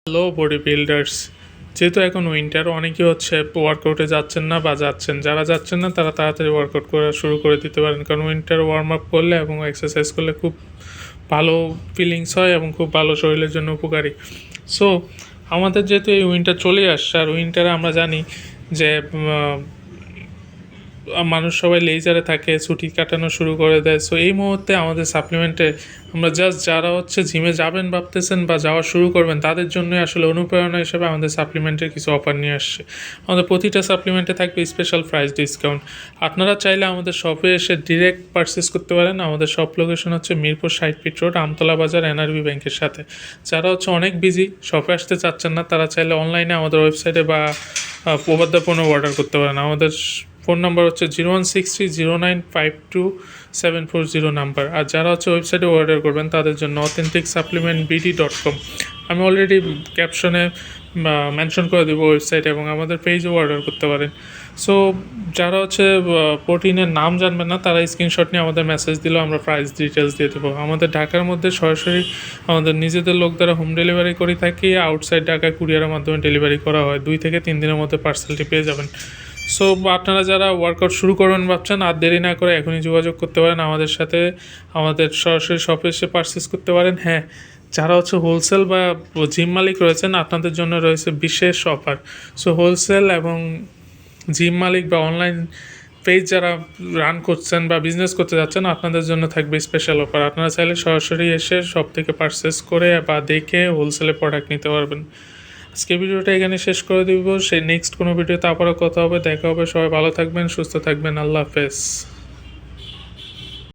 Hello body builders, যেহেতু এখন winter অনেকে ওয়ার্কআউটে যাচ্ছেন না বা যাচ্ছেন, যারা যাচ্ছেন না তারা তাড়াতাড়ি ওয়ার্কআউট করা শুরু করে দিতে পারেন। কারণ উইন্টার ওয়ার্ম আপ করলে এবং এক্সারসাইজ করলে খুব ভালো ফিলিংস হয় এবং খুব ভালো শরীরের জন্য উপকারী। সো আমাদের যেহেতু এই উইন্টার চলে আসছে, আর উইন্টারে আমরা জানি যে মানুষ সবাই লেজারে থাকে, ছুটি কাটানো শুরু করে দেয়। সো এই মুহূর্তে আমাদের সাপ্লিমেন্টে আমরা জাস্ট যারা জিমে যাবেন ভাবতেছেন বা যাওয়া শুরু করবেন তাদের জন্যই আসলে অনুপ্রেরণা হিসেবে আমাদের সাপ্লিমেন্টের কিছু অফার নিয়ে আসছে। আমাদের প্রতিটা সাপ্লিমেন্টে থাকবে স্পেশাল প্রাইস ডিসকাউন্ট। আপনারা চাইলে আমাদের শপে এসে ডিরেক্ট পারচেস করতে পারেন। আমাদের shop location Mirpur 60 fit road, Amtala বাজার, এনআরবি ব্যাংকের সাথে। যারা অনেক বিজি, শপে আসতে চাচ্ছেন না, তারা চাইলে অনলাইনে আমাদের ওয়েবসাইটে বা প্রবাদ্যাপণ্য অর্ডার করতে পারেন। আমাদের ফোন নাম্বার 0163095274 নাম্বার। আর যারা ওয়েবসাইটে অর্ডার করবেন তাদের জন্য authenticsupplementbd.com, আমি অলরেডি ক্যাপশনে মেনশন করে দেবো ওয়েবসাইট, এবং আমাদের পেজেও অর্ডার করতে পারেন। সো যারা প্রোটিনের নাম জানবেন না তারা স্ক্রিনশট নিয়ে আমাদের মেসেজ দিলেও আমরা প্রাইস ডিটেলস দিয়ে দেবো। আমাদের ঢাকার মধ্যে সরাসরি আমাদের নিজেদের লোক দ্বারা হোম ডেলিভারি করে থাকি। আউটসাইড ঢাকা কুরিয়ারের মাধ্যমে ডেলিভারি করা হয়। 2 থেকে 3 দিনের মধ্যে পার্সেলটি পেয়ে যাবেন। সো আপনারা যারা ওয়ার্কআউট শুরু করবেন ভাবছেন, আর দেরি না করে এখনই যোগাযোগ করতে পারেন আমাদের সাথে। আমাদের সরাসরি শপে এসে পারচেস করতে পারেন। হ্যাঁ, যারা হোলসেল বা জিম মালিক রয়েছেন আপনাদের জন্য রয়েছে বিশেষ অফার। সো হোলসেল এবং জিম মালিক বা অনলাইন পেজ যারা রান করছেন বা বিজনেস করতে যাচ্ছেন আপনাদের জন্য থাকবে স্পেশাল অফার। আপনারা চাইলে সরাসরি এসে শপ থেকে পারচেস করে বা দেখে হোলসেলে প্রোডাক্ট নিতে পারবেন। আজকে ভিডিওটা এখানে শেষ করে দিব। সেই নেক্সট কোনো ভিডিওতে আবারও কথা হবে, দেখা হবে। সবাই ভালো থাকবেন, সুস্থ থাকবেন। আল্লাহ হাফেজ।